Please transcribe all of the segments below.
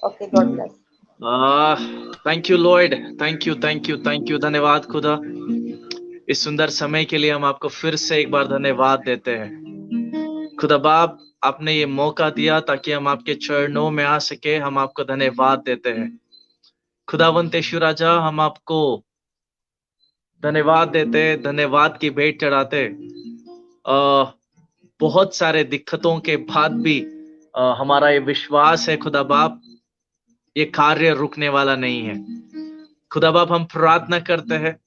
Okay, God bless. Thank you Lord, thank you, thank you, thank you. धन्यवाद खुदा, इस सुंदर समय के लिए हम आपको फिर से एक बार धन्यवाद देते हैं। खुदा बाप, आपने ये मौका दिया ताकि हम आपके चरणों में आ सके। हम आपको धन्यवाद देते हैं। खुदावंत यीशु राजा, हम आपको धन्यवाद देते, धन्यवाद की भेंट चढ़ाते। बहुत सारे दिक्कतों के बाद भी हमारा ये विश्वास है खुदा बाप, ये कार्य रुकने वाला नहीं है। खुदा बाप, हम प्रार्थना करते हैं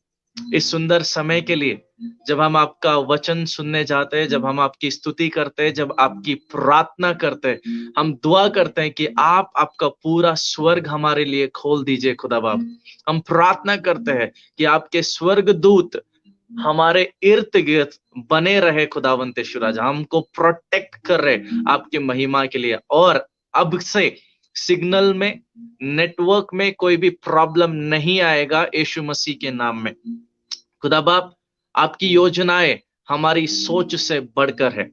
इस सुंदर समय के लिए, जब हम आपका वचन सुनने जाते हैं, जब हम आपकी स्तुति करते हैं, जब आपकी प्रार्थना करते हैं, हम दुआ करते हैं कि आप आपका पूरा स्वर्ग हमारे लिए खोल दीजिए खुदा बाप। हम प्रार्थना करते हैं कि आपके स्वर्ग दूत हमारे इर्द गिर्द बने रहे खुदावंत यीशु राजा, हमको प्रोटेक्ट कर रहे आपके महिमा के लिए। और अब से सिग्नल में, नेटवर्क में कोई भी प्रॉब्लम नहीं आएगा यीशु मसीह के नाम में। खुदा बाप, आपकी योजनाएं हमारी सोच से बढ़कर है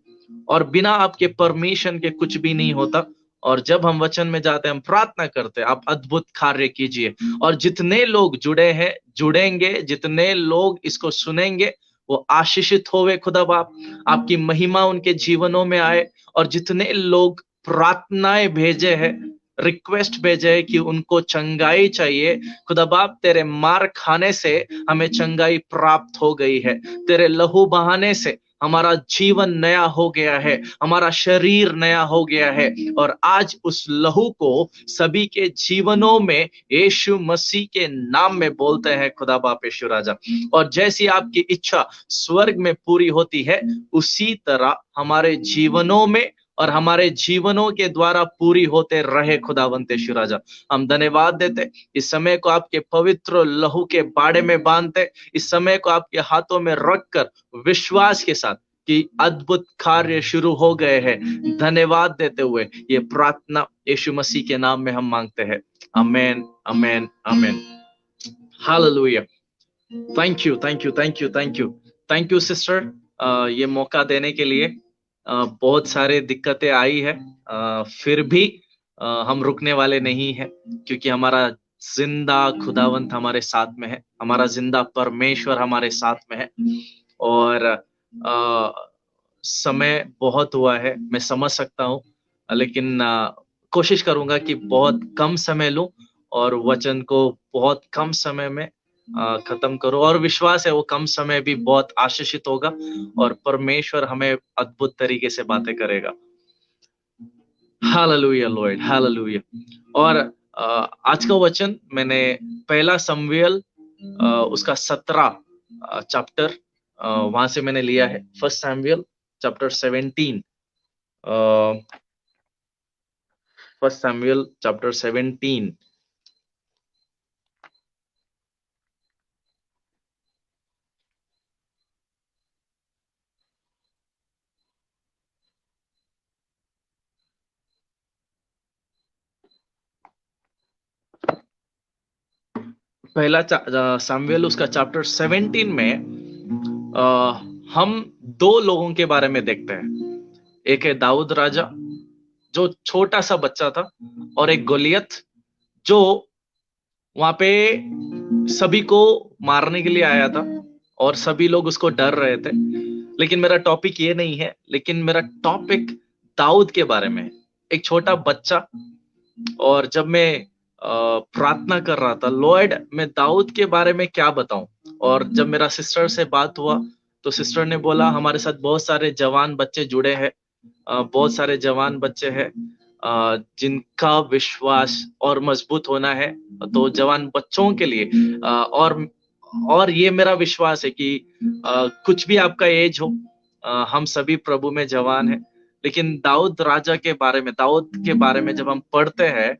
और बिना आपके परमिशन के कुछ भी नहीं होता। और जब हम वचन में जाते हैं, हम प्रार्थना करते हैं, आप अद्भुत कार्य कीजिए। और जितने लोग जुड़े हैं, जुड़ेंगे, जितने लोग इसको सुनेंगे, वो आशीषित होवे खुदा बाप। आपकी महिमा उनके जीवनों में आए। और जितने लोग प्रार्थनाएं भेजे हैं, रिक्वेस्ट भेजे है कि उनको चंगाई चाहिए, खुदा बाप तेरे मार खाने से हमें चंगाई प्राप्त हो गई है। तेरे लहू बहाने से हमारा जीवन नया हो गया है, हमारा शरीर नया हो गया है। और आज उस लहू को सभी के जीवनों में यीशु मसीह के नाम में बोलते हैं खुदा बाप यीशु राजा। और जैसी आपकी इच्छा स्वर्ग में पूरी होती है, उसी तरह हमारे जीवनों में और हमारे जीवनों के द्वारा पूरी होते रहे खुदावंत यीशु राजा। हम धन्यवाद देते, इस समय को आपके पवित्र लहू के बाड़े में बांधते, इस समय को आपके हाथों में रखकर विश्वास के साथ कि अद्भुत कार्य शुरू हो गए हैं, धन्यवाद देते हुए ये प्रार्थना यीशु मसीह के नाम में हम मांगते हैं। Amen, amen, amen. Hallelujah. Thank you, thank you, thank you, thank you, thank you sister, ये मौका देने के लिए। बहुत सारे दिक्कतें आई है, फिर भी हम रुकने वाले नहीं है, क्योंकि हमारा जिंदा खुदावंत हमारे साथ में है, हमारा जिंदा परमेश्वर हमारे साथ में है। और समय बहुत हुआ है, मैं समझ सकता हूँ, लेकिन कोशिश करूंगा कि बहुत कम समय लूं और वचन को बहुत कम समय में खत्म करो। और विश्वास है वो कम समय भी बहुत आशीषित होगा और परमेश्वर हमें अद्भुत तरीके से बातें करेगा। Hallelujah Lord, hallelujah. और आज का वचन मैंने पहला शमूएल उसका 17 चैप्टर वहां से मैंने लिया है। फर्स्ट शमूएल चैप्टर 17, फर्स्ट शमूएल चैप्टर 17। पहला शमूएल उसका चैप्टर 17 में हम दो लोगों के बारे में देखते हैं। एक है दाऊद राजा, जो छोटा सा बच्चा था, और एक गोलियत जो वहां पे सभी को मारने के लिए आया था और सभी लोग उसको डर रहे थे। लेकिन मेरा टॉपिक ये नहीं है, लेकिन मेरा टॉपिक दाऊद के बारे में है, एक छोटा बच्चा। और जब मैं प्रार्थना कर रहा था, लॉर्ड मैं दाऊद के बारे में क्या बताऊं, और जब मेरा सिस्टर से बात हुआ तो सिस्टर ने बोला हमारे साथ बहुत सारे जवान बच्चे जुड़े हैं, बहुत सारे जवान बच्चे हैं जिनका विश्वास और मजबूत होना है। तो जवान बच्चों के लिए और ये मेरा विश्वास है कि कुछ भी आपका एज हो, हम सभी प्रभु में जवान हैं। लेकिन दाऊद राजा के बारे में, दाऊद के बारे में जब हम पढ़ते हैं,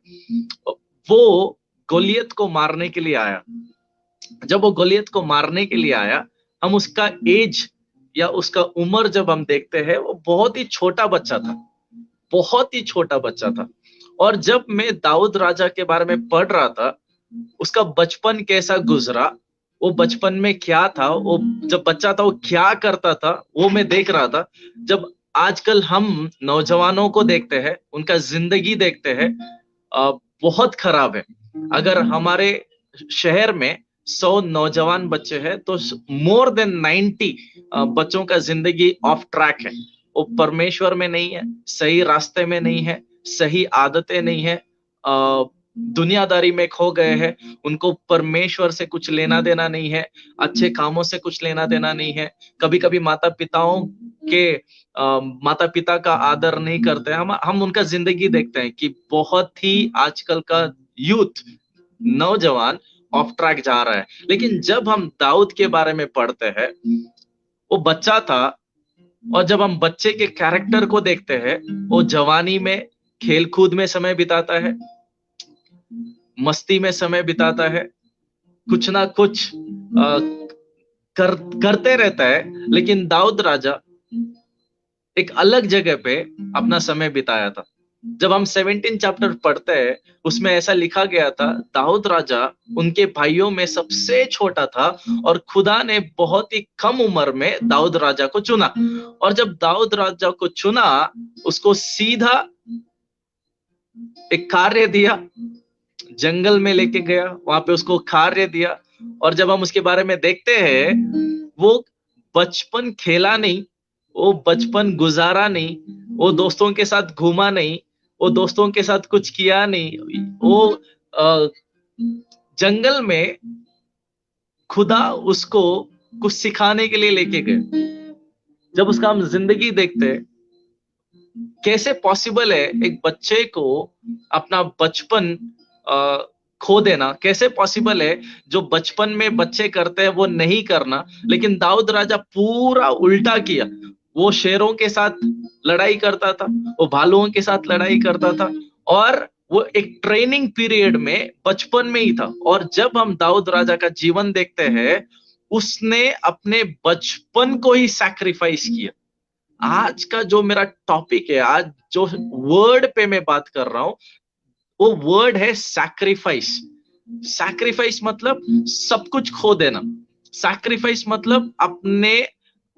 वो गोलियत को मारने के लिए आया। जब वो गोलियत को मारने के लिए आया, हम उसका एज या उसका उम्र जब हम देखते हैं, वो बहुत ही छोटा बच्चा था, बहुत ही छोटा बच्चा था। और जब मैं दाऊद राजा के बारे में पढ़ रहा था, उसका बचपन कैसा गुजरा, वो बचपन में क्या था, वो जब बच्चा था वो क्या करता था, वो मैं देख रहा था। जब आजकल हम नौजवानों को देखते हैं, उनका जिंदगी देखते हैं, बहुत खराब है। अगर हमारे शहर में 100 नौजवान बच्चे हैं तो मोर देन 90 बच्चों का जिंदगी ऑफ ट्रैक है। वो परमेश्वर में नहीं है, सही रास्ते में नहीं है, सही आदतें नहीं है, दुनियादारी में खो गए हैं। उनको परमेश्वर से कुछ लेना देना नहीं है, अच्छे कामों से कुछ लेना देना नहीं है। कभी कभी माता पिता का आदर नहीं करते हैं। हम उनका जिंदगी देखते हैं कि बहुत ही आजकल का यूथ नौजवान ऑफ ट्रैक जा रहा है। लेकिन जब हम दाऊद के बारे में पढ़ते हैं, वो बच्चा था, और जब हम बच्चे के कैरेक्टर को देखते हैं, वो जवानी में खेल कूद में समय बिताता है, मस्ती में समय बिताता है, कुछ ना कुछ करते रहता है। लेकिन दाऊद राजा एक अलग जगह पे अपना समय बिताया था। जब हम 17 चैप्टर पढ़ते हैं, उसमें ऐसा लिखा गया था, दाऊद राजा उनके भाइयों में सबसे छोटा था और खुदा ने बहुत ही कम उम्र में दाऊद राजा को चुना। और जब दाऊद राजा को चुना, उसको सीधा एक कार्य दिया, जंगल में लेके गया, वहां पे उसको कार्य दिया। और जब हम उसके बारे में देखते हैं, वो बचपन खेला नहीं, वो बचपन गुजारा नहीं, वो दोस्तों के साथ घूमा नहीं, वो दोस्तों के साथ कुछ किया नहीं, वो जंगल में खुदा उसको कुछ सिखाने के लिए लेके गए। जब उसका हम जिंदगी देखते हैं, कैसे पॉसिबल है एक बच्चे को अपना बचपन खो देना, कैसे पॉसिबल है जो बचपन में बच्चे करते हैं वो नहीं करना। लेकिन दाऊद राजा पूरा उल्टा किया। वो शेरों के साथ लड़ाई करता था, वो भालुओं के साथ लड़ाई करता था, और वो एक ट्रेनिंग पीरियड में बचपन में ही था। और जब हम दाऊद राजा का जीवन देखते हैं, उसने अपने बचपन को ही सैक्रिफाइस किया। आज का जो मेरा टॉपिक है, आज जो वर्ड पे मैं बात कर रहा हूं, वो वर्ड है सैक्रिफाइस। सैक्रिफाइस मतलब सब कुछ खो देना। सैक्रिफाइस मतलब अपने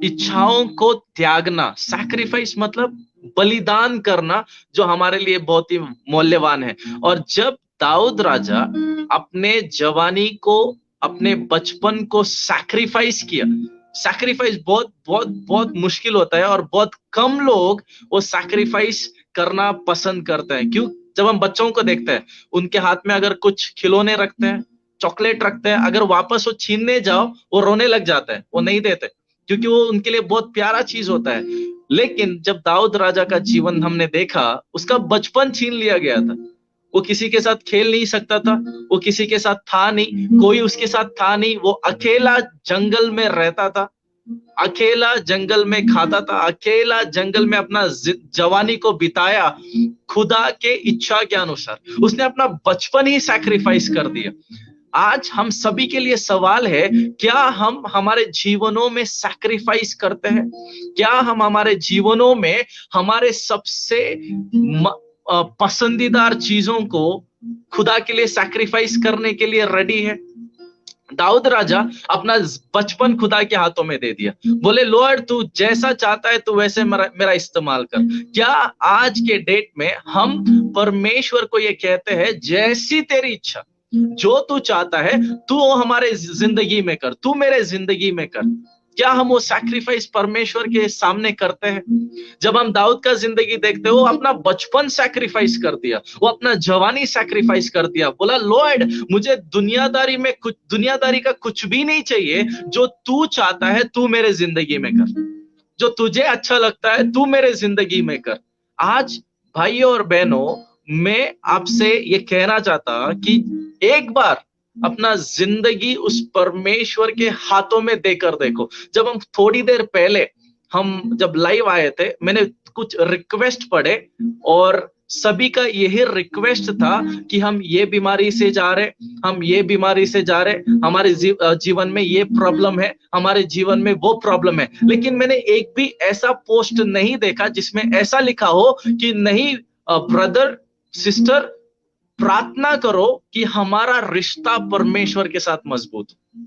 इच्छाओं को त्यागना। सैक्रिफाइस मतलब बलिदान करना, जो हमारे लिए बहुत ही मूल्यवान है। और जब दाऊद राजा अपने जवानी को, अपने बचपन को सैक्रिफाइस किया, सैक्रिफाइस बहुत बहुत बहुत मुश्किल होता है और बहुत कम लोग वो सैक्रिफाइस करना पसंद करते हैं। क्यों? जब हम बच्चों को देखते हैं, उनके हाथ में अगर कुछ खिलौने रखते हैं, चॉकलेट रखते हैं, अगर वापस वो छीनने जाओ, वो रोने लग जाते हैं, वो नहीं देते, क्योंकि वो उनके लिए बहुत प्यारा चीज होता है। लेकिन जब दाऊद राजा का जीवन हमने देखा, उसका बचपन छीन लिया गया था। वो किसी के साथ खेल नहीं सकता था, वो किसी के साथ था नहीं, कोई उसके साथ था नहीं। वो अकेला जंगल में रहता था, अकेला जंगल में खाता था, अकेला जंगल में अपना जवानी को बिताया खुदा के इच्छा के अनुसार। उसने अपना बचपन ही सैक्रिफाइस कर दिया। आज हम सभी के लिए सवाल है, क्या हम हमारे जीवनों में सैक्रिफाइस करते हैं? क्या हम हमारे जीवनों में हमारे सबसे पसंदीदा चीजों को खुदा के लिए सैक्रिफाइस करने के लिए रेडी है? दाऊद राजा अपना बचपन खुदा के हाथों में दे दिया। बोले, लॉर्ड तू जैसा चाहता है तू वैसे मेरा इस्तेमाल कर। क्या आज के डेट में हम परमेश्वर को ये कहते हैं, जैसी तेरी इच्छा, जो तू चाहता है तू हमारे जिंदगी में कर, तू मेरे जिंदगी में कर? क्या हम वो सैक्रिफाइस परमेश्वर के सामने करते हैं? जब हम दाऊद का जिंदगी देखते हो, वो अपना बचपन सैक्रिफाइस कर दिया, वो अपना जवानी सैक्रिफाइस कर दिया। बोला, लॉर्ड मुझे दुनियादारी का कुछ भी नहीं चाहिए, जो तू चाहता है तू मेरे जिंदगी में कर, जो तुझे अच्छा लगता है तू मेरे जिंदगी में कर। आज भाइयों और बहनों, मैं आपसे ये कहना चाहता कि एक बार अपना जिंदगी उस परमेश्वर के हाथों में देकर देखो। जब हम थोड़ी देर पहले हम जब लाइव आए थे, मैंने कुछ रिक्वेस्ट पढ़े और सभी का यही रिक्वेस्ट था कि हम ये बीमारी से जा रहे, हम ये बीमारी से जा रहे, हमारे जीवन में ये प्रॉब्लम है, हमारे जीवन में वो प्रॉब्लम है। लेकिन मैंने एक भी ऐसा पोस्ट नहीं देखा जिसमें ऐसा लिखा हो कि नहीं ब्रदर सिस्टर, प्रार्थना करो कि हमारा रिश्ता परमेश्वर के साथ मजबूत हो।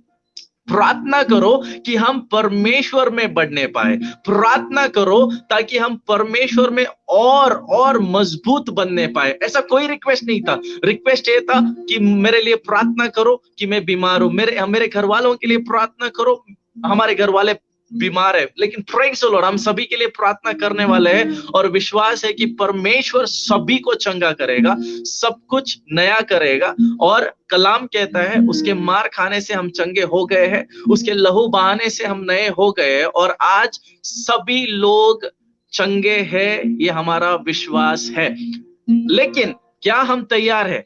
प्रार्थना करो कि हम परमेश्वर में बढ़ने पाए, प्रार्थना करो ताकि हम परमेश्वर में और मजबूत बनने पाए। ऐसा कोई रिक्वेस्ट नहीं था। रिक्वेस्ट ये था कि मेरे लिए प्रार्थना करो कि मैं बीमार हूं, मेरे घर वालों के लिए प्रार्थना करो, हमारे घर वाले बीमार है। लेकिन प्रेज़ द लॉर्ड, हम सभी के लिए प्रार्थना करने वाले हैं और विश्वास है कि परमेश्वर सभी को चंगा करेगा, सब कुछ नया करेगा। और कलाम कहता है उसके मार खाने से हम चंगे हो गए हैं, उसके लहू बहाने से हम नए हो गए हैं और आज सभी लोग चंगे हैं, ये हमारा विश्वास है। लेकिन क्या हम तैयार है?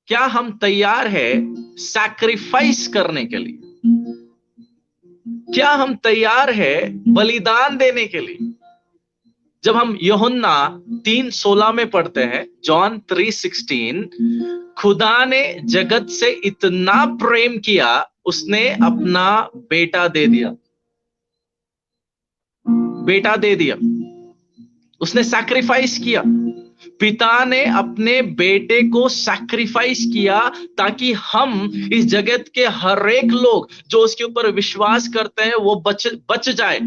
क्या हम तैयार है सैक्रिफाइस करने के लिए? क्या हम तैयार है बलिदान देने के लिए? जब हम यूहन्ना 3:16 में पढ़ते हैं, जॉन 3:16, खुदा ने जगत से इतना प्रेम किया, उसने अपना बेटा दे दिया। बेटा दे दिया, उसने सैक्रिफाइस किया। पिता ने अपने बेटे को सैक्रिफाइस किया ताकि हम इस जगत के हर एक लोग जो उसके ऊपर विश्वास करते हैं वो बच जाए,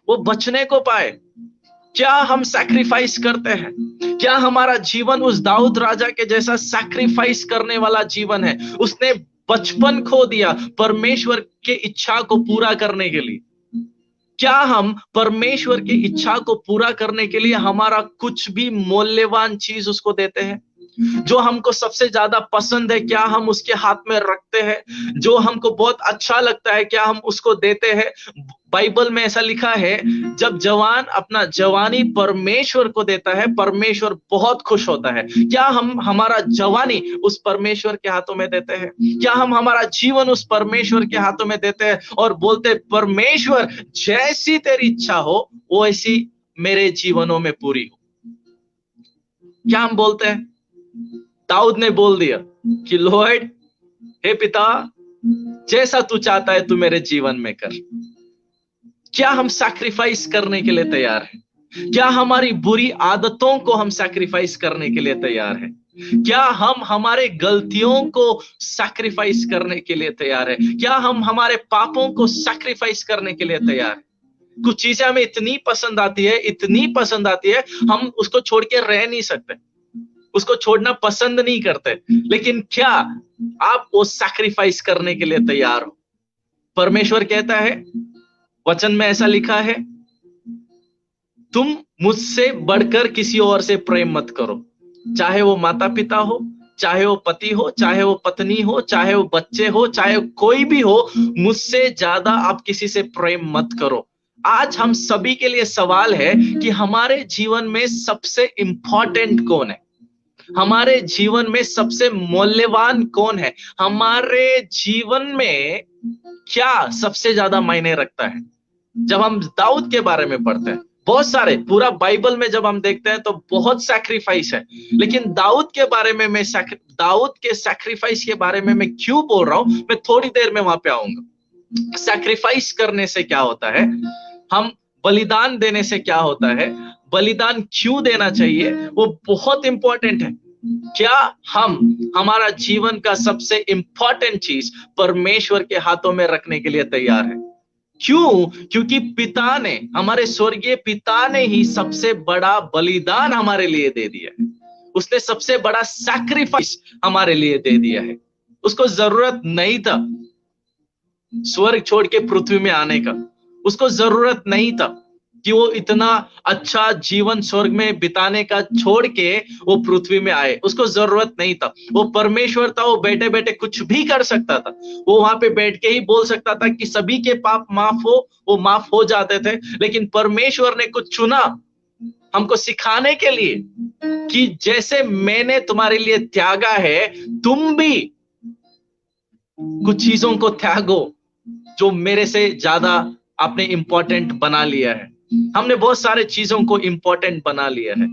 वो बचने को पाए। क्या हम सैक्रिफाइस करते हैं? क्या हमारा जीवन उस दाऊद राजा के जैसा सैक्रिफाइस करने वाला जीवन है? उसने बचपन खो दिया परमेश्वर के इच्छा को पूरा करने के लिए। क्या हम परमेश्वर की इच्छा को पूरा करने के लिए हमारा कुछ भी मूल्यवान चीज उसको देते हैं? जो हमको सबसे ज्यादा पसंद है, क्या हम उसके हाथ में रखते हैं? जो हमको बहुत अच्छा लगता है, क्या हम उसको देते हैं? बाइबल में ऐसा लिखा है, जब जवान अपना जवानी परमेश्वर को देता है, परमेश्वर बहुत खुश होता है। क्या हम हमारा जवानी उस परमेश्वर के हाथों में देते हैं? क्या हम हमारा जीवन उस परमेश्वर के हाथों में देते हैं और बोलते हैं, परमेश्वर जैसी तेरी इच्छा हो वैसी मेरे जीवनों में पूरी हो? क्या हम बोलते हैं? दाऊद ने बोल दिया कि लॉर्ड, हे पिता, जैसा तू चाहता है तू मेरे जीवन में कर। क्या हम सैक्रिफाइस करने के लिए तैयार हैं? क्या हमारी बुरी आदतों को हम सैक्रिफाइस करने के लिए तैयार हैं? क्या हम हमारे गलतियों को सैक्रिफाइस करने के लिए तैयार हैं? क्या हम हमारे पापों को सैक्रिफाइस करने के लिए तैयार हैं? कुछ चीजें हमें इतनी पसंद आती है, इतनी पसंद आती है, हम उसको छोड़ के रह नहीं सकते, उसको छोड़ना पसंद नहीं करते। लेकिन क्या आप वो सैक्रिफाइस करने के लिए तैयार हो? परमेश्वर कहता है, वचन में ऐसा लिखा है, तुम मुझसे बढ़कर किसी और से प्रेम मत करो, चाहे वो माता पिता हो, चाहे वो पति हो, चाहे वो पत्नी हो, चाहे वो बच्चे हो, चाहे कोई भी हो, मुझसे ज्यादा आप किसी से प्रेम मत करो। आज हम सभी के लिए सवाल है कि हमारे जीवन में सबसे इंपॉर्टेंट कौन है? हमारे जीवन में सबसे मूल्यवान कौन है? हमारे जीवन में क्या सबसे ज्यादा मायने रखता है? जब हम दाऊद के बारे में पढ़ते हैं, बहुत सारे, पूरा बाइबल में जब हम देखते हैं तो बहुत सैक्रिफाइस है, लेकिन दाऊद के बारे में दाऊद के सैक्रिफाइस के बारे में मैं क्यों बोल रहा हूं, मैं थोड़ी देर में वहां पे आऊंगा। सैक्रिफाइस करने से क्या होता है, हम बलिदान देने से क्या होता है, बलिदान क्यों देना चाहिए, वो बहुत इंपॉर्टेंट है। क्या हम हमारा जीवन का सबसे इंपॉर्टेंट चीज परमेश्वर के हाथों में रखने के लिए तैयार है? क्यों? क्योंकि पिता ने, हमारे स्वर्गीय पिता ने ही सबसे बड़ा बलिदान हमारे लिए दे दिया है। उसने सबसे बड़ा सैक्रिफाइस हमारे लिए दे दिया है। उसको जरूरत नहीं था स्वर्ग छोड़ के पृथ्वी में आने का, उसको जरूरत नहीं था कि वो इतना अच्छा जीवन स्वर्ग में बिताने का छोड़ के वो पृथ्वी में आए, उसको जरूरत नहीं था। वो परमेश्वर था, वो बैठे बैठे कुछ भी कर सकता था। वो वहां पे बैठ के ही बोल सकता था कि सभी के पाप माफ हो, वो माफ हो जाते थे। लेकिन परमेश्वर ने कुछ चुना हमको सिखाने के लिए कि जैसे मैंने तुम्हारे लिए त्यागा है, तुम भी कुछ चीजों को त्यागो जो मेरे से ज्यादा आपने इंपॉर्टेंट बना लिया है। हमने बहुत सारे चीजों को इंपॉर्टेंट बना लिया है।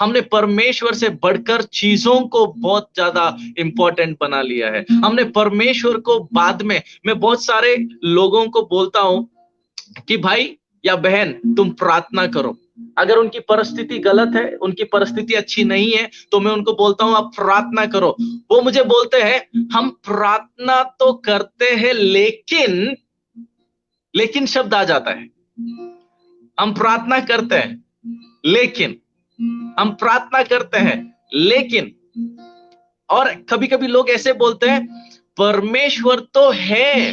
हमने परमेश्वर से बढ़कर चीजों को बहुत ज्यादा इंपॉर्टेंट बना लिया है। हमने परमेश्वर को बाद में, मैं बहुत सारे लोगों को बोलता हूं कि भाई या बहन तुम प्रार्थना करो, अगर उनकी परिस्थिति गलत है, उनकी परिस्थिति अच्छी नहीं है, तो मैं उनको बोलता हूं आप प्रार्थना करो। वो मुझे बोलते हैं हम प्रार्थना तो करते हैं, लेकिन शब्द आ जाता है। हम प्रार्थना करते हैं, लेकिन हम प्रार्थना करते हैं, लेकिन और कभी कभी लोग ऐसे बोलते हैं परमेश्वर तो है,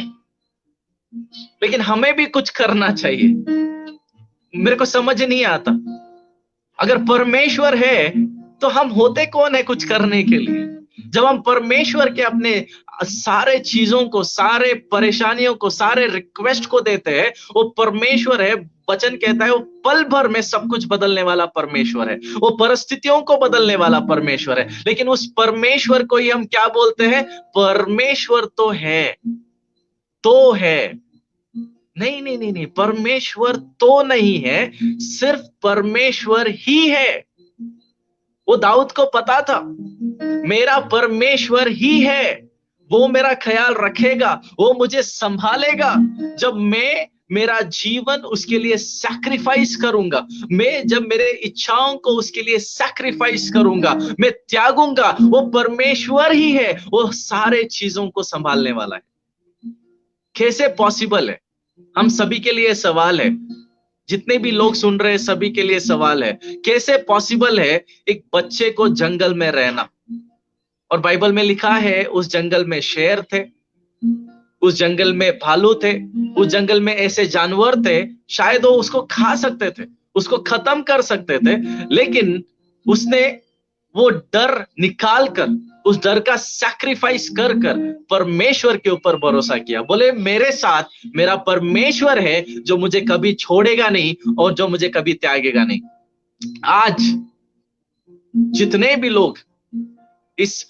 लेकिन हमें भी कुछ करना चाहिए। मेरे को समझ नहीं आता, अगर परमेश्वर है तो हम होते कौन है कुछ करने के लिए? जब हम परमेश्वर के अपने सारे चीजों को, सारे परेशानियों को, सारे रिक्वेस्ट को देते हैं, वो परमेश्वर है। वचन कहता है वो पल भर में सब कुछ बदलने वाला परमेश्वर है, वो परिस्थितियों को बदलने वाला परमेश्वर है। लेकिन उस परमेश्वर को ही हम क्या बोलते हैं? परमेश्वर तो है, तो है। नहीं नहीं नहीं नहीं, परमेश्वर तो नहीं है, सिर्फ परमेश्वर ही है। वो दाऊद को पता था मेरा परमेश्वर ही है, वो मेरा ख्याल रखेगा, वो मुझे संभालेगा। जब मैं मेरा जीवन उसके लिए सैक्रिफाइस करूंगा, मैं जब मेरे इच्छाओं को उसके लिए सैक्रिफाइस करूंगा, मैं त्यागूंगा, वो परमेश्वर ही है, वो सारे चीजों को संभालने वाला है। कैसे पॉसिबल है? हम सभी के लिए सवाल है, जितने भी लोग सुन रहे हैं सभी के लिए सवाल है, कैसे पॉसिबल है एक बच्चे को जंगल में रहना? और बाइबल में लिखा है उस जंगल में शेर थे, उस जंगल में भालू थे, उस जंगल में ऐसे जानवर थे, शायद वो उसको खा सकते थे, उसको खत्म कर सकते थे, लेकिन उसने वो डर निकाल कर, उस डर का सैक्रिफाइस कर कर परमेश्वर के ऊपर भरोसा किया। बोले मेरे साथ मेरा परमेश्वर है जो मुझे कभी छोड़ेगा नहीं और जो मुझे कभी त्यागेगा नहीं। आज जितने भी लोग इस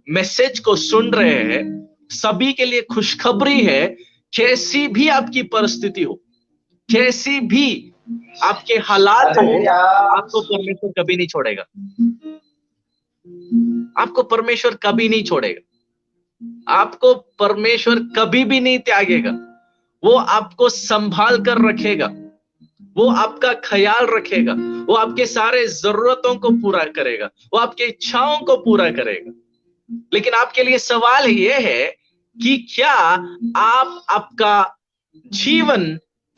मैसेज को सुन रहे हैं, सभी के लिए खुशखबरी है, कैसी भी आपकी परिस्थिति हो, कैसी भी आपके हालात हो, आपको परमेश्वर कभी नहीं छोड़ेगा। आपको परमेश्वर कभी नहीं छोड़ेगा, आपको परमेश्वर कभी भी नहीं त्यागेगा। वो आपको संभाल कर रखेगा, वो आपका ख्याल रखेगा, वो आपके सारे जरूरतों को पूरा करेगा, वो आपकी इच्छाओं को पूरा करेगा। लेकिन आपके लिए सवाल ये है कि क्या आप आपका जीवन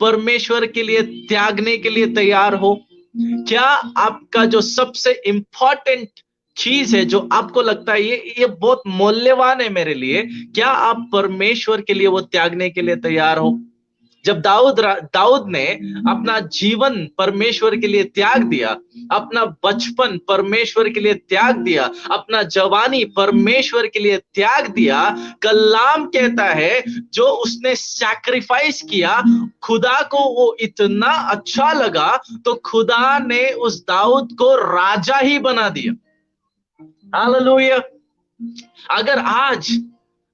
परमेश्वर के लिए त्यागने के लिए तैयार हो? क्या आपका जो सबसे इंपॉर्टेंट चीज है, जो आपको लगता है ये बहुत मूल्यवान है मेरे लिए, क्या आप परमेश्वर के लिए वो त्यागने के लिए तैयार हो? जब दाऊद ने अपना जीवन परमेश्वर के लिए त्याग दिया, अपना बचपन परमेश्वर के लिए त्याग दिया, अपना जवानी परमेश्वर के लिए त्याग दिया, कलाम कहता है जो उसने सैक्रिफाइस किया, खुदा को वो इतना अच्छा लगा तो खुदा ने उस दाऊद को राजा ही बना दिया। हालेलुया। अगर आज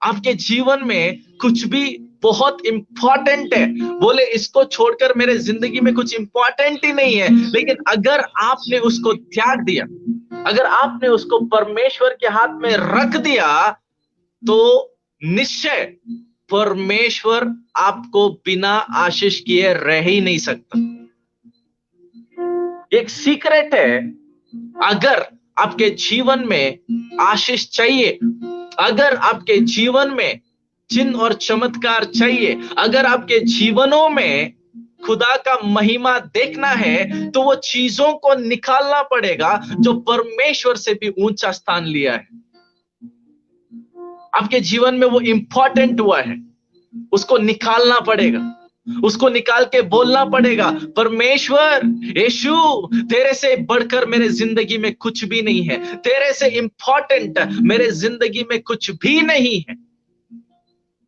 आपके जीवन में कुछ भी बहुत इंपॉर्टेंट है, बोले इसको छोड़कर मेरे जिंदगी में कुछ इंपॉर्टेंट ही नहीं है, लेकिन अगर आपने उसको त्याग दिया, अगर आपने उसको परमेश्वर के हाथ में रख दिया, तो निश्चय परमेश्वर आपको बिना आशीष किए रह ही नहीं सकता। एक सीक्रेट है, अगर आपके जीवन में आशीष चाहिए, अगर आपके जीवन में चिन्ह और चमत्कार चाहिए, अगर आपके जीवनों में खुदा का महिमा देखना है, तो वो चीजों को निकालना पड़ेगा जो परमेश्वर से भी ऊंचा स्थान लिया है। आपके जीवन में वो इंपॉर्टेंट हुआ है, उसको निकालना पड़ेगा, उसको निकाल के बोलना पड़ेगा, परमेश्वर यीशु तेरे से बढ़कर मेरे जिंदगी में कुछ भी नहीं है, तेरे से इंपॉर्टेंट मेरे जिंदगी में कुछ भी नहीं है।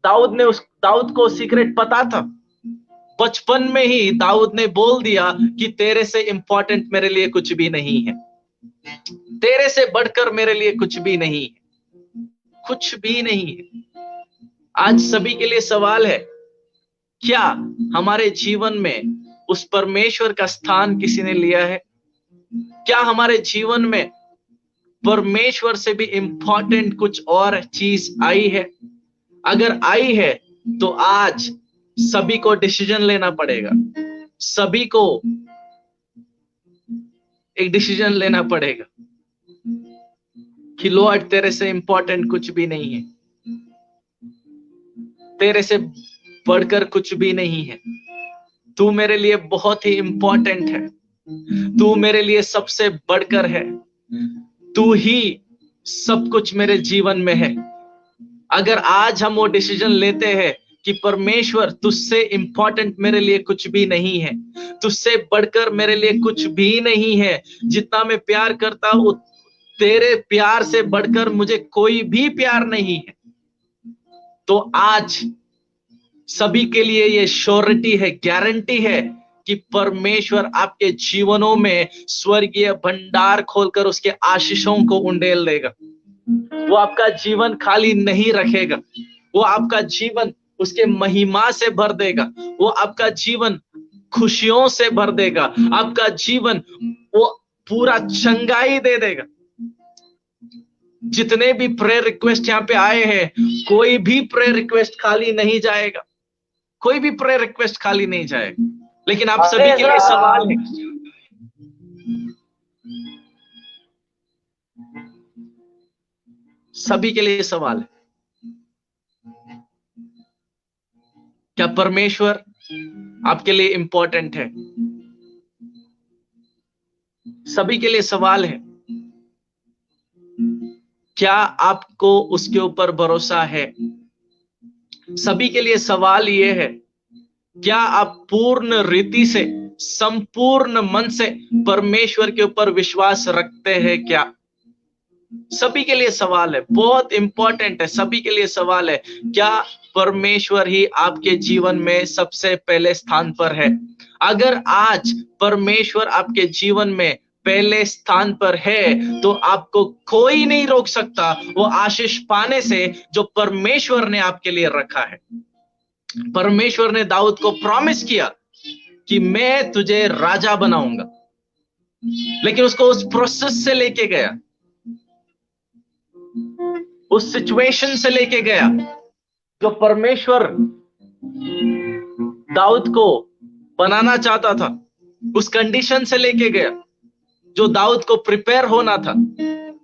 दाऊद को सीक्रेट पता था, बचपन में ही दाऊद ने बोल दिया कि तेरे से इंपॉर्टेंट मेरे लिए कुछ भी नहीं है, तेरे से बढ़कर मेरे लिए कुछ भी नहीं है, कुछ भी नहीं है। आज सभी के लिए सवाल है, क्या हमारे जीवन में उस परमेश्वर का स्थान किसी ने लिया है? क्या हमारे जीवन में परमेश्वर से भी इंपॉर्टेंट कुछ और चीज आई है? अगर आई है तो आज सभी को डिसीजन लेना पड़ेगा, सभी को एक डिसीजन लेना पड़ेगा कि लॉर्ड तेरे से इंपॉर्टेंट कुछ भी नहीं है, तेरे से बढ़कर कुछ भी नहीं है। तू मेरे लिए बहुत ही इंपॉर्टेंट है, तू मेरे लिए सबसे बढ़कर है, तू ही सब कुछ मेरे जीवन में है। अगर आज हम वो डिसीजन लेते हैं कि परमेश्वर तुझसे इंपॉर्टेंट मेरे लिए कुछ भी नहीं है, तुझसे बढ़कर मेरे लिए कुछ भी नहीं है, जितना मैं प्यार करता हूं तेरे प्यार से बढ़कर मुझे कोई भी प्यार नहीं है, तो आज सभी के लिए ये श्योरिटी है, गारंटी है कि परमेश्वर आपके जीवनों में स्वर्गीय भंडार खोलकर उसके आशीषों को उंडेल देगा। वो आपका जीवन खाली नहीं रखेगा, वो आपका जीवन उसके महिमा से भर देगा, वो आपका जीवन खुशियों से भर देगा, आपका जीवन वो पूरा चंगाई दे देगा। जितने भी प्रेयर रिक्वेस्ट यहाँ पे आए हैं, कोई भी प्रेयर रिक्वेस्ट खाली नहीं जाएगा, कोई भी प्रेयर रिक्वेस्ट खाली नहीं जाएगा। लेकिन आप सभी के लिए सवाल है, सभी के लिए सवाल है, क्या परमेश्वर आपके लिए इंपॉर्टेंट है? सभी के लिए सवाल है, क्या आपको उसके ऊपर भरोसा है? सभी के लिए सवाल ये है, क्या आप पूर्ण रीति से संपूर्ण मन से परमेश्वर के ऊपर विश्वास रखते हैं? क्या सभी के लिए सवाल है, बहुत इंपॉर्टेंट है, सभी के लिए सवाल है, क्या परमेश्वर ही आपके जीवन में सबसे पहले स्थान पर है? अगर आज परमेश्वर आपके जीवन में पहले स्थान पर है तो आपको कोई नहीं रोक सकता वो आशीष पाने से जो परमेश्वर ने आपके लिए रखा है। परमेश्वर ने दाऊद को प्रॉमिस किया कि मैं तुझे राजा बनाऊंगा, लेकिन उसको उस प्रोसेस से लेके गया, उस सिचुएशन से लेके गया जो परमेश्वर दाऊद को बनाना चाहता था, उस कंडीशन से लेके गया जो दाऊद को प्रिपेयर होना था।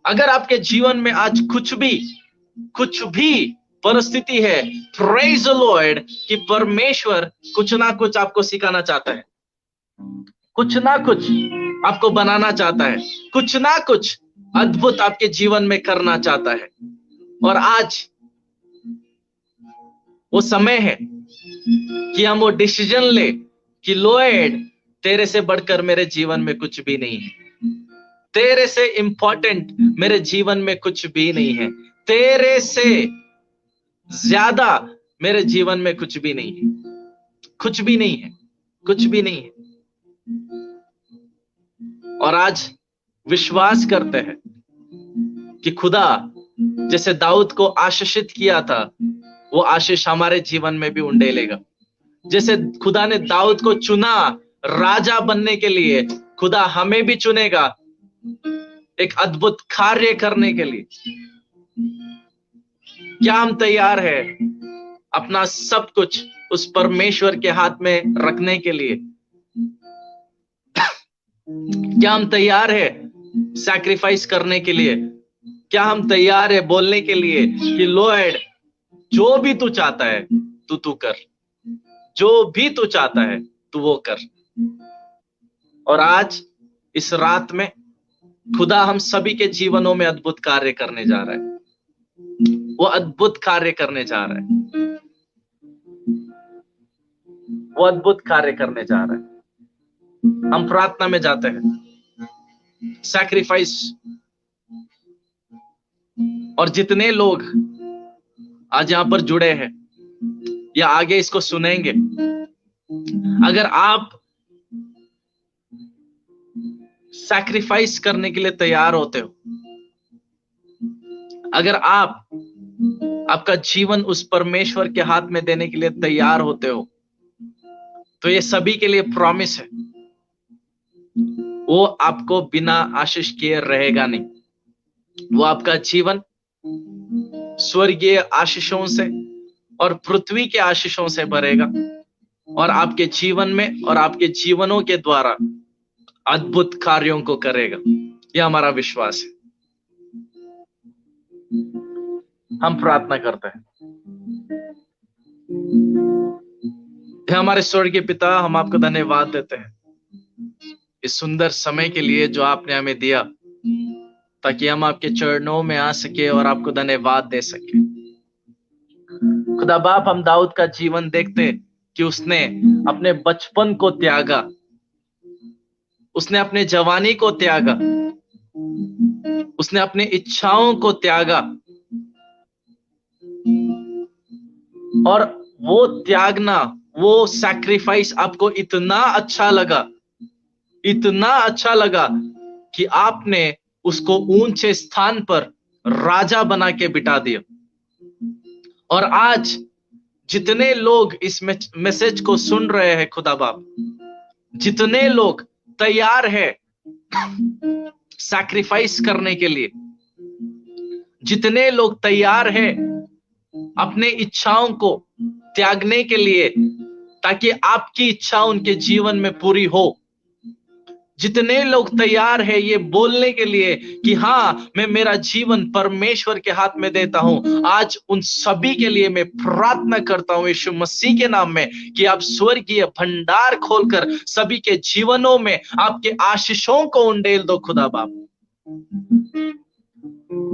अगर आपके जीवन में आज कुछ भी परिस्थिति है, प्रेज द लॉर्ड कि परमेश्वर कुछ ना कुछ आपको सिखाना चाहता है, कुछ ना कुछ आपको बनाना चाहता है, कुछ ना कुछ अद्भुत आपके जीवन में करना चाहता है। और आज वो समय है कि हम वो डिसीजन ले कि लॉर्ड तेरे से बढ़कर मेरे जीवन में कुछ भी नहीं है, तेरे से इंपॉर्टेंट मेरे जीवन में कुछ भी नहीं है, तेरे से ज्यादा मेरे जीवन में कुछ भी नहीं है, कुछ भी नहीं है, कुछ भी नहीं है। और आज विश्वास करते हैं कि खुदा जैसे दाऊद को आशीषित किया था वो आशीष हमारे जीवन में भी उंडेलेगा। जैसे खुदा ने दाऊद को चुना राजा बनने के लिए, खुदा हमें भी चुनेगा एक अद्भुत कार्य करने के लिए। क्या हम तैयार है अपना सब कुछ उस परमेश्वर के हाथ में रखने के लिए? क्या हम तैयार है सैक्रिफाइस करने के लिए? क्या हम तैयार है बोलने के लिए कि लॉर्ड जो भी तू चाहता है तू कर, जो भी तू चाहता है तू वो कर। और आज इस रात में खुदा हम सभी के जीवनों में अद्भुत कार्य करने जा रहा है, वो अद्भुत कार्य करने जा रहा है, वो अद्भुत कार्य करने जा रहा है। हम प्रार्थना में जाते हैं, सैक्रिफाइस। और जितने लोग आज यहां पर जुड़े हैं या आगे इसको सुनेंगे, अगर आप सैक्रिफाइस करने के लिए तैयार होते हो, अगर आपका जीवन उस परमेश्वर के हाथ में देने के लिए तैयार होते हो, तो ये सभी के लिए प्रॉमिस है, वो आपको बिना आशीष किए रहेगा नहीं। वो आपका जीवन स्वर्गीय आशीषों से और पृथ्वी के आशीषों से भरेगा, और आपके जीवन में और आपके जीवनों के द्वारा अद्भुत कार्यों को करेगा। यह हमारा विश्वास है। हम प्रार्थना करते हैं। हे हमारे स्वर्गीय पिता, हम आपको धन्यवाद देते हैं इस सुंदर समय के लिए जो आपने हमें दिया, ताकि हम आपके चरणों में आ सके और आपको धन्यवाद दे सके। खुदा बाप, हम दाऊद का जीवन देखते कि उसने अपने बचपन को त्यागा, उसने अपने जवानी को त्यागा, उसने अपने इच्छाओं को त्यागा, और वो त्यागना, वो सैक्रिफाइस आपको इतना अच्छा लगा, इतना अच्छा लगा कि आपने उसको ऊंचे स्थान पर राजा बना के बिठा दिया। और आज जितने लोग इस मैसेज को सुन रहे हैं खुदा बाप, जितने लोग तैयार है सैक्रिफाइस करने के लिए, जितने लोग तैयार है अपने इच्छाओं को त्यागने के लिए ताकि आपकी इच्छा उनके जीवन में पूरी हो, जितने लोग तैयार है ये बोलने के लिए कि हाँ, मैं मेरा जीवन परमेश्वर के हाथ में देता हूं, आज उन सभी के लिए मैं प्रार्थना करता हूं यीशु मसीह के नाम में कि आप स्वर्गीय भंडार खोलकर सभी के जीवनों में आपके आशीषों को उंडेल दो खुदा बाप।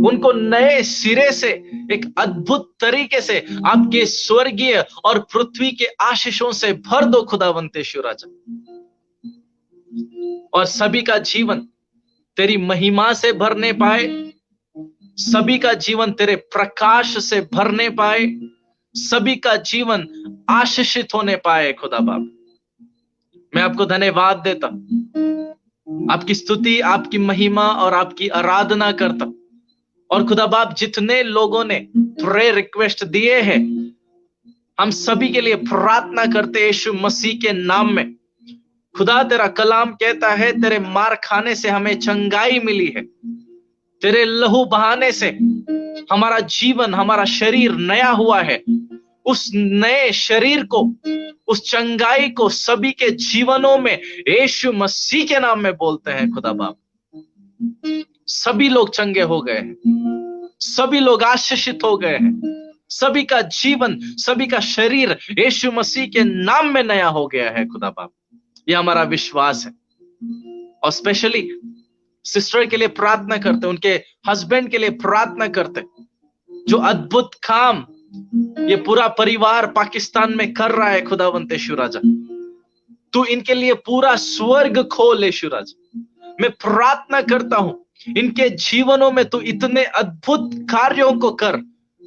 उनको नए सिरे से एक अद्भुत तरीके से आपके स्वर्गीय और पृथ्वी के आशीषों से भर दो खुदावंत यीशु राजा, और सभी का जीवन तेरी महिमा से भरने पाए, सभी का जीवन तेरे प्रकाश से भरने पाए, सभी का जीवन आशीषित होने पाए खुदा बाप। मैं आपको धन्यवाद देता, आपकी स्तुति, आपकी महिमा और आपकी आराधना करता। और खुदा बाप, जितने लोगों ने प्रेयर रिक्वेस्ट दिए हैं, हम सभी के लिए प्रार्थना करते यीशु मसीह के नाम में। खुदा, तेरा कलाम कहता है तेरे मार खाने से हमें चंगाई मिली है, तेरे लहू बहाने से हमारा जीवन, हमारा शरीर नया हुआ है। उस नए शरीर को, उस चंगाई को सभी के जीवनों में यीशु मसीह के नाम में बोलते हैं खुदा बाप। सभी लोग चंगे हो गए हैं, सभी लोग आशीषित हो गए हैं, सभी का जीवन, सभी का शरीर यीशु मसीह के नाम में नया हो गया है खुदा बाप। यह हमारा विश्वास है। और स्पेशली सिस्टर के लिए प्रार्थना करते, उनके हस्बैंड के लिए प्रार्थना करते, जो अद्भुत काम ये पूरा परिवार पाकिस्तान में कर रहा है खुदावंत यीशु राजा। तू इनके लिए पूरा स्वर्ग खोल यीशु राजा। मैं प्रार्थना करता हूं इनके जीवनों में तू इतने अद्भुत कार्यों को कर।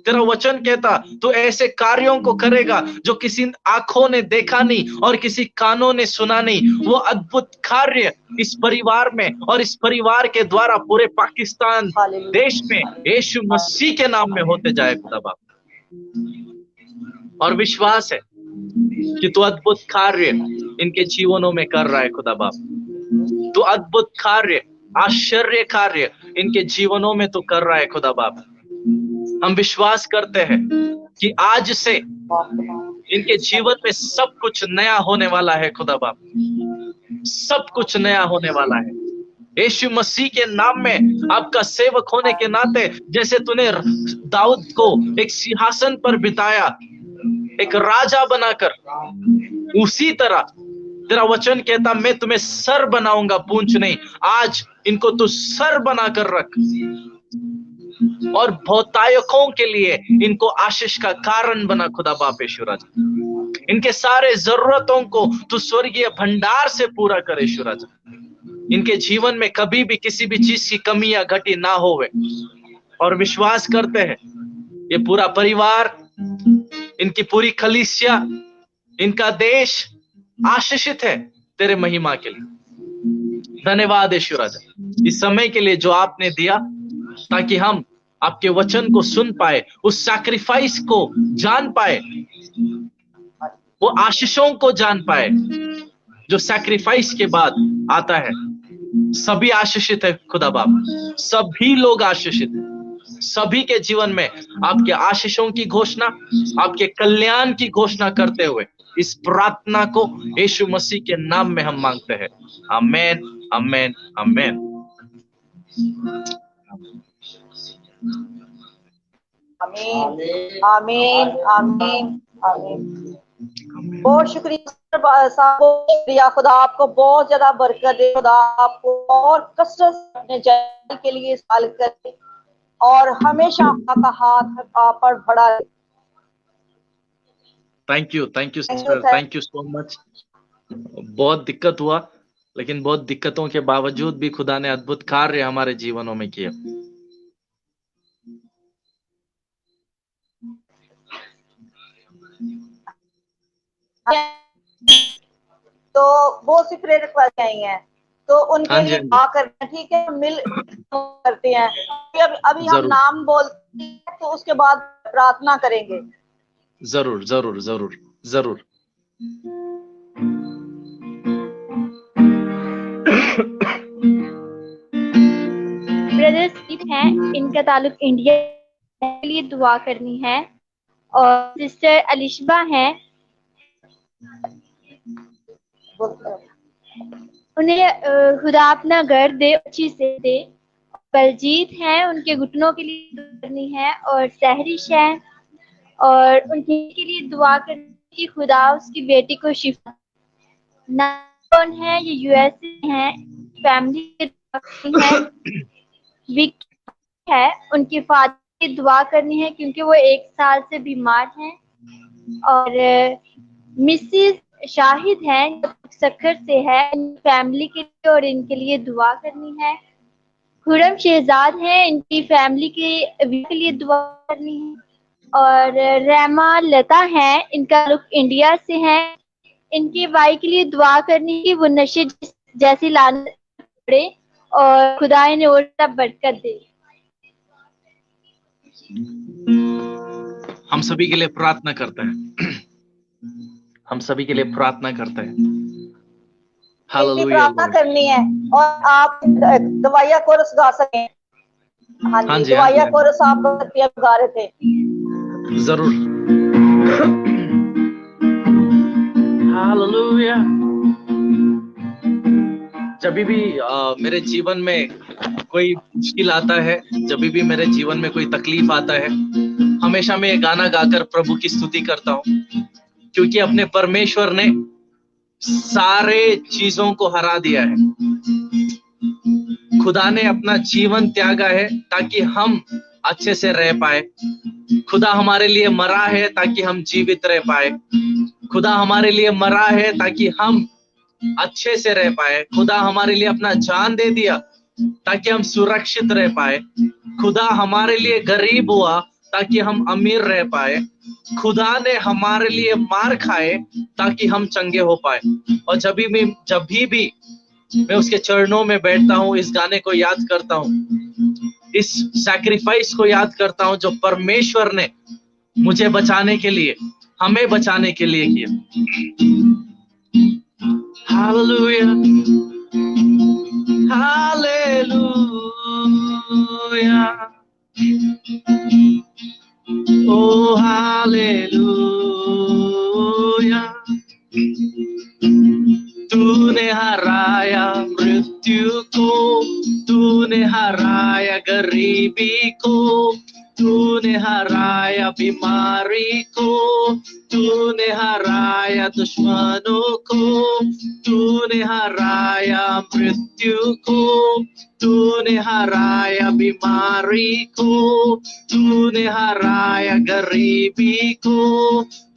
तेरा वचन कहता तू ऐसे कार्यों को करेगा जो किसी आंखों ने देखा नहीं और किसी कानों ने सुना नहीं। वो अद्भुत कार्य इस परिवार में और इस परिवार के द्वारा पूरे पाकिस्तान देश में यीशु मसीह के नाम में होते जाए खुदा बाप। और विश्वास है कि तू अद्भुत कार्य इनके जीवनों में कर रहा है खुदा बाप। तू अद्भुत कार्य, आश्चर्य कार्य इनके जीवनों में तू कर रहा है खुदा बाप। हम विश्वास करते हैं कि आज से इनके जीवन में सब कुछ नया होने वाला है खुदा बाप, सब कुछ नया होने वाला है यीशु मसीह के नाम में। आपका सेवक होने के नाते जैसे तूने दाऊद को एक सिंहासन पर बिताया, एक राजा बनाकर, उसी तरह तेरा वचन कहता मैं तुम्हें सर बनाऊंगा, पूंछ नहीं। आज इनको तू सर बनाकर रख और बहुतायकों के लिए इनको आशीष का कारण बना खुदा बाप यीशु राजा। इनके सारे जरूरतों को तू स्वर्गीय भंडार से पूरा करे यीशु राजा। इनके जीवन में कभी भी किसी भी चीज की कमी या घटी ना होवे। और विश्वास करते हैं ये पूरा परिवार, इनकी पूरी कलीसिया, इनका देश आशीषित है तेरे महिमा के लिए। धन्यवाद यीशु राजा इस समय के लिए जो आपने दिया, ताकि हम आपके वचन को सुन पाए, उस सैक्रिफाइस को जान पाए, वो आशीषों को जान पाए जो सैक्रिफाइस के बाद आता है। सभी आशीषित है खुदा बाप, सभी लोग आशीषित है। सभी के जीवन में आपके आशीषों की घोषणा, आपके कल्याण की घोषणा करते हुए इस प्रार्थना को यीशु मसीह के नाम में हम मांगते हैं। आमीन, आमेन आमेन। आमीन आमीन आमीन आमीन। बहुत शुक्रिया साहब, शुक्रिया। खुदा आपको बहुत ज्यादा बरकत दे, खुदा आपको और कसरत अपने जाने के लिए इस्तेमाल करे और हमेशा आपका हाथ आप पर बड़ा रहे। Thank you sister, thank you so much. बहुत दिक्कत हुआ, लेकिन बहुत दिक्कतों के बावजूद भी खुदा ने अद्भुत कार्य हमारे जीवनों में किया। तो बहुत सी प्रेयर रिक्वेस्ट आई हैं, तो उनके हाँ जी, लिए हाँ जी, दुआ करना, ठीक है? मिल करते हैं अभी हम जरूर नाम बोलते हैं, तो उसके बाद प्रार्थना करेंगे। जरूर जरूर जरूर जरूर। ब्रदर स्टीव हैं, इनका ताल्लुक इंडिया के लिए दुआ करनी है। और सिस्टर अलिशबा हैं, उन्हें खुदा अपना घर दे, अच्छी से दे। बलजीत हैं, उनके घुटनों के लिए दुआ करनी है। और सहरिश है, और उनके के लिए दुआ करनी कि खुदा उसकी बेटी को शिफा। कौन है, ये यूएसए हैं, फैमिली के दुआ करनी है। विक है, उनके फादर की दुआ करनी है क्योंकि वो 1 साल से बीमार हैं। और मिसिस शाहिद हैं, सखर से है, फैमिली के लिए और इनके लिए दुआ करनी है। खुरम शहजाद हैं, इनकी फैमिली के लिए दुआ करनी है। और रहमा लता हैं, इनका लुक इंडिया से है, इनके भाई के लिए दुआ करनी कि वो नशे जैसी लानत पड़े और खुदा इन्हें और सब बरकत दे। हम सभी के लिए प्रार्थना करते हैं। हम सभी के लिए प्रार्थना करते हैं। हालेलुया प्रार्थना करनी है और आप दवाइया कोरस गा सकें। हाँ जी, दवाइया कोरस आप गा रहे थे। जरूर। हालेलुया। जब भी मेरे जीवन में कोई मुश्किल आता है, जब भी मेरे जीवन में कोई तकलीफ आता है, हमेशा मैं ये गाना गाकर प्रभु की स्तुति करता हूँ, क्योंकि अपने परमेश्वर ने सारे चीजों को हरा दिया है। खुदा ने अपना जीवन त्यागा है ताकि हम अच्छे से रह पाए। खुदा हमारे लिए मरा है ताकि हम जीवित रह पाए। खुदा हमारे लिए मरा है ताकि हम अच्छे से रह पाए। खुदा हमारे लिए अपना जान दे दिया ताकि हम सुरक्षित रह पाए। खुदा हमारे लिए गरीब हुआ ताकि हम अमीर रह पाए। खुदा ने हमारे लिए मार खाए ताकि हम चंगे हो पाए। और जब भी मैं उसके चरणों में बैठता हूँ, इस गाने को याद करता हूँ, इस सैक्रिफाइस को याद करता हूँ जो परमेश्वर ने मुझे बचाने के लिए, हमें बचाने के लिए किया। हालेलुया हालेलुया ओ हालेलुया। तूने हराया मृत्यु को, तूने हराया गरीबी को, तूने हराया बीमारी को, तूने हराया दुश्मनों को, तूने हराया मृत्यु को, तूने हराया बीमारी को, तूने हराया गरीबी को,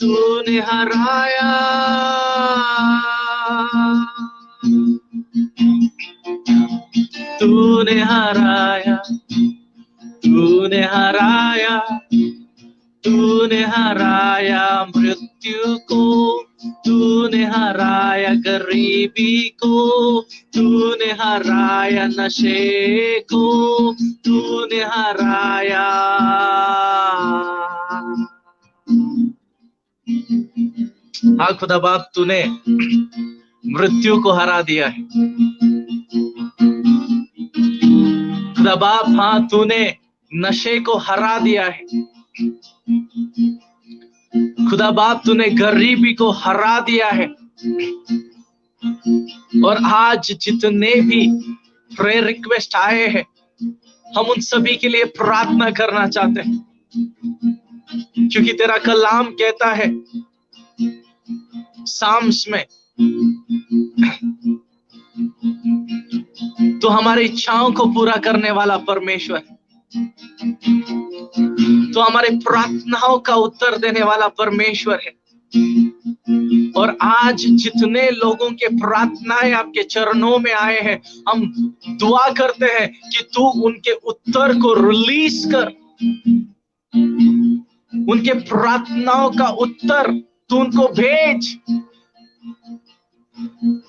तूने हराया, तूने हराया, तूने हराया, तूने हराया मृत्यु को, तूने हराया गरीबी को, तूने हराया नशे को, तूने हराया। हाँ खुदा बाप, तूने मृत्यु को हरा दिया है खुदा बाप। हाँ, तूने नशे को हरा दिया है खुदा बाप, तूने गरीबी को हरा दिया है और आज जितने भी प्रेयर रिक्वेस्ट आए हैं, हम उन सभी के लिए प्रार्थना करना चाहते हैं, क्योंकि तेरा कलाम कहता है साम्स में, तो हमारी इच्छाओं को पूरा करने वाला परमेश्वर, तो हमारे प्रार्थनाओं का उत्तर देने वाला परमेश्वर है। और आज जितने लोगों के प्रार्थनाएं आपके चरणों में आए हैं, हम दुआ करते हैं कि तू उनके उत्तर को रिलीज कर, उनके प्रार्थनाओं का उत्तर तू उनको भेज।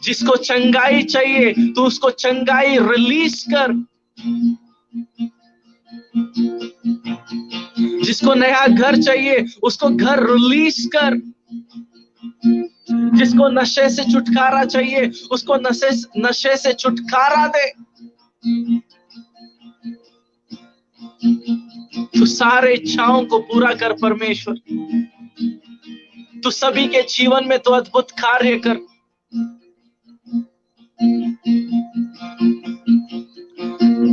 जिसको चंगाई चाहिए तू उसको चंगाई रिलीज कर, जिसको नया घर चाहिए उसको घर रिलीज कर, जिसको नशे से छुटकारा चाहिए उसको नशे से छुटकारा दे। तू सारे इच्छाओं को पूरा कर परमेश्वर, तू सभी के जीवन में तो अद्भुत कार्य कर।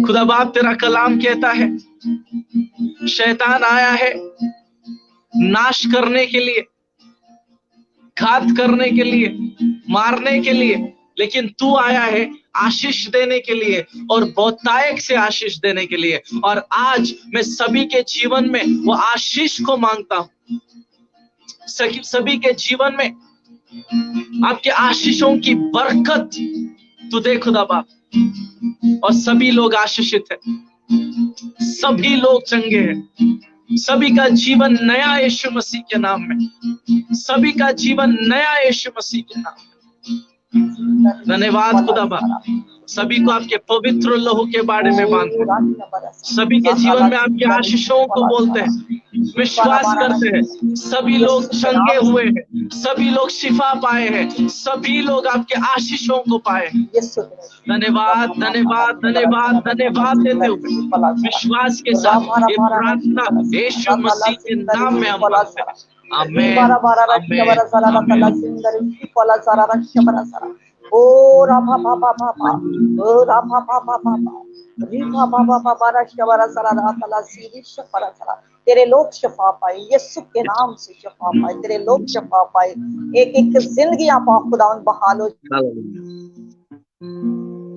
खुदा बाप, तेरा कलाम कहता है शैतान आया है नाश करने के लिए, घात करने के लिए, मारने के लिए, लेकिन तू आया है आशीष देने के लिए और बहुतायत से आशीष देने के लिए। और आज मैं सभी के जीवन में वो आशीष को मांगता हूं, सभी के जीवन में आपके आशीषों की बरकत तू दे खुदा बाप, और सभी लोग आशीषित हैं, सभी लोग चंगे हैं, सभी का जीवन नया यीशु मसीह के नाम में, सभी का जीवन नया यीशु मसीह के नाम में। धन्यवाद खुदा बाप, सभी को आपके पवित्र लहू के बारे में बांधते हैं, सभी के जीवन में आपके आशीषों को बोलते हैं, विश्वास करते हैं। सभी लोग चंगे हुए हैं, सभी लोग शिफा पाए हैं, सभी लोग आपके आशीषों को पाए हैं। धन्यवाद धन्यवाद धन्यवाद धन्यवाद देते हुए विश्वास के साथ ये प्रार्थना यीशु मसीह के नाम में हम मांगते हैं। आमीन ओ राभा बाबा बाबा, ओ राभा बाबा बाबा, रीभा बाबा बाबा रशवरा सरा तला सीरी शफरा सरा। तेरे लोग शफा पाए, यीशु के नाम से शफा पाए, तेरे लोग शफा पाए, एक एक जिंदगियां पाक खुदावन बहाल हो,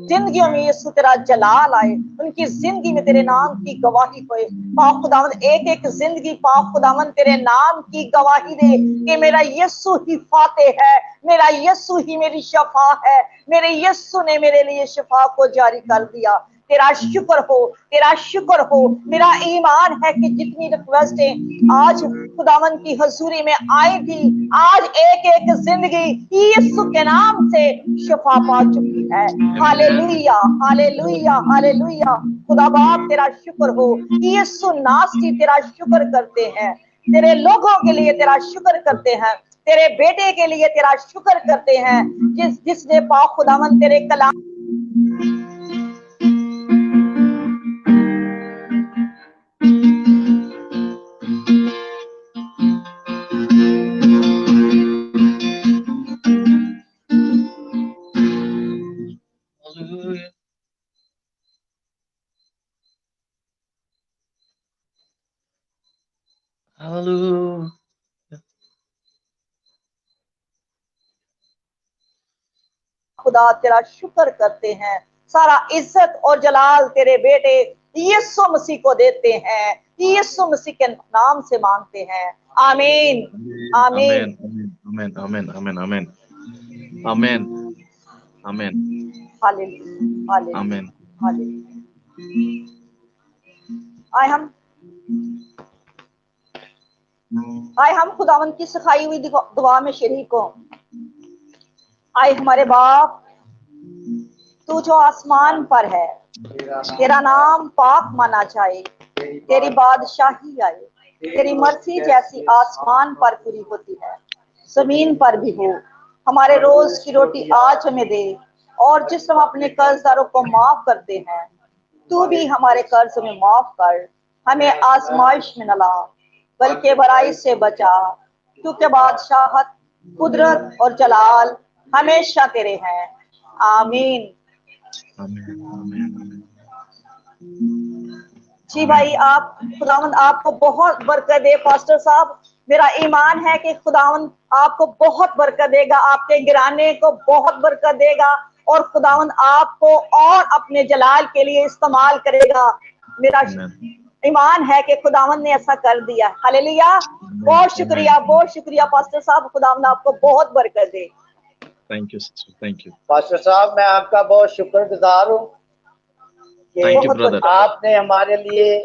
जिंदगियों में यीशु तेरा जलाल आए, उनकी जिंदगी में तेरे नाम की गवाही होए। पाक खुदावन एक एक जिंदगी पाक खुदावन तेरे नाम की गवाही दे कि मेरा यीशु ही फातेह है, मेरा यीशु ही मेरी शफा है, मेरे यीशु ने मेरे लिए शफा को जारी कर दिया। तेरा शुक्र हो, तेरा शुक्र हो। मेरा ईमान है कि जितनी रिक्वेस्टें आज खुदावन की हजूरी में आई थी, आज एक एक जिंदगी यीशु के नाम से शफा पा चुकी है। Hallelujah hallelujah hallelujah. खुदा बाप तेरा शुक्र हो, यीशु नासरी तेरा शुक्र करते हैं, तेरे लोगों के लिए तेरा शुक्र करते हैं, तेरे बेटे के लिए तेरा शुक्र करते हैं, जिसने पाक खुदावन तेरे कलाम खुदा तेरा शुक्र करते हैं। सारा इज्जत और जलाल तेरे बेटे यीशु मसीह को देते हैं, यीशु मसीह के नाम से मांगते हैं। आमीन आमीन आमीन आमीन आमीन आमीन आमीन आमीन हालेलुया आमीन हालेलुया। आए हम खुदावन की सिखाई हुई दुआ में शरीक हो। आए हमारे बाप, तू जो आसमान पर है, तेरा नाम पाक माना जाए, तेरी बादशाही आए, तेरी मर्जी जैसी आसमान पर पूरी होती है जमीन पर भी हो। हमारे रोज की रोटी आज हमें दे, और जिस हम अपने कर्जदारों को माफ करते हैं, तू भी हमारे कर्ज में माफ कर। हमें आजमाइश में न ला, बल्कि बुराई से बचा, क्योंकि बादशाहत, कुदरत और जलाल हमेशा तेरे हैं। आमीन। आमीन, आमीन, आमीन। जी भाई, आप खुदावंद आपको बहुत बरकत दे। पास्टर साहब, मेरा ईमान है कि खुदावंद आपको बहुत बरकत देगा, आपके घराने को बहुत बरकत देगा, और खुदावंद आपको और अपने जलाल के लिए इस्तेमाल करेगा। मेरा ईमान है कि खुदावंद ने ऐसा कर दिया। हालेलुया। बहुत शुक्रिया, बहुत शुक्रिया पास्टर साहब। खुदावंद आपको बहुत बरकत दे। Thank you sister, thank you. Pastor साहब, मैं आपका बहुत शुक्रगुजार हूँ थैंक यू कि ब्रदर। आपने हमारे लिए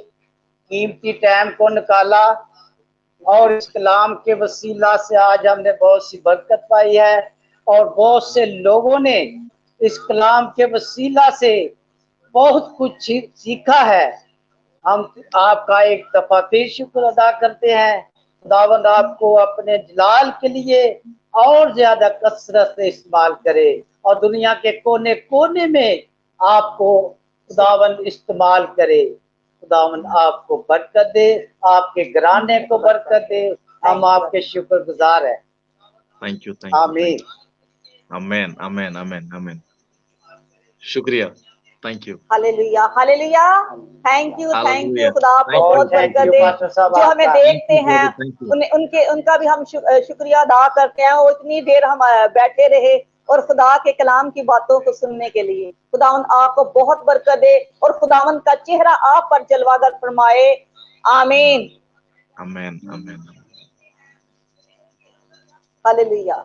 कीमती टाइम को निकाला, और इस कलाम के वसीला से आज हमने बहुत सी बरकत पाई है, और बहुत से लोगों ने इस कलाम के वसीला से बहुत कुछ सीखा है। हम आपका एक दफा फिर शुक्र अदा करते हैं। खुदावंद आपको अपने जलाल के लिए और ज्यादा कसरत से इस्तेमाल करे, और दुनिया के कोने कोने में आपको खुदावंद इस्तेमाल करे। खुदावंद आपको बरकत दे, आपके घराने को बरकत दे। हम आपके शुक्रगुजार हैं। Thank you, thank you. आमीन। आमीन, आमीन, आमीन, आमीन। शुक्रिया, thank you. Hallelujah, hallelujah. Thank you Hallelujah. खुदा आपको Thank you, बहुत thank बरकत you, दे। पास्टर साहब, जो हमें आपका। देखते हैं Thank you. उनका भी हम शुक्रिया अदा करते हैं। वो इतनी देर हम बैठे रहे और खुदा के कलाम की बातों को सुनने के लिए। खुदावंद आपको बहुत बरकत दे, और खुदावंद का चेहरा आप पर जलवागर फरमाए। आमीन। आमीन, आमीन। हालेलुया।